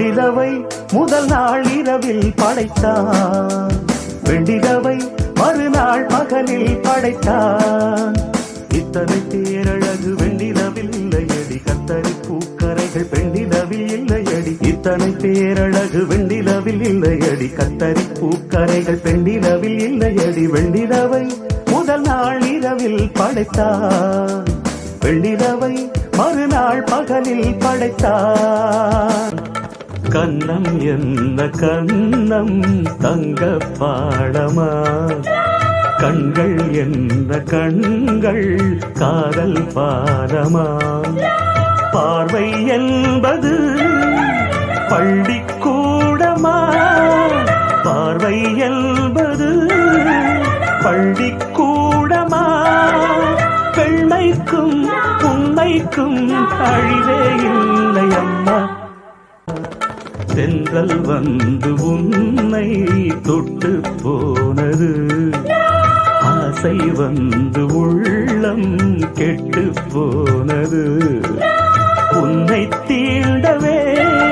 வெண்ணிலவை முதல் நாள் இரவில் படைத்தான், வெண்ணிலவை மறுநாள் பகலில் படைத்தான். இத்தனை பேரழகு வெண்ணிலவில் இல்லையடி, கத்தரி பூக்கரைகள் பெண்ணிலவில் இல்லையடி. இத்தனை பேரழகு வெண்ணிலவில் இல்லையடி, கத்தரி பூக்கரைகள் பெண்ணிலவில் இல்லையடி. வெண்ணிலவை முதல் நாள் இரவில் படைத்தான், வெண்ணிலவை மறுநாள் பகலில் படைத்தான். கண்ணம் என்ன கண்ணம் தங்க பாடமா, கண்கள் என்ன கண்கள் காதல் பாரமா. பார்வை என்பது பள்ளிக்கூடமா, பார்வை என்பது பள்ளிக்கூடமா. பெண்மைக்கும் உண்மைக்கும் அழிவே இல்லை அம்மா. சென்றல் வந்து உன்னை தொட்டு போனது, ஆசை வந்து உள்ளம் கெட்டு போனது. உன்னை தீண்டவே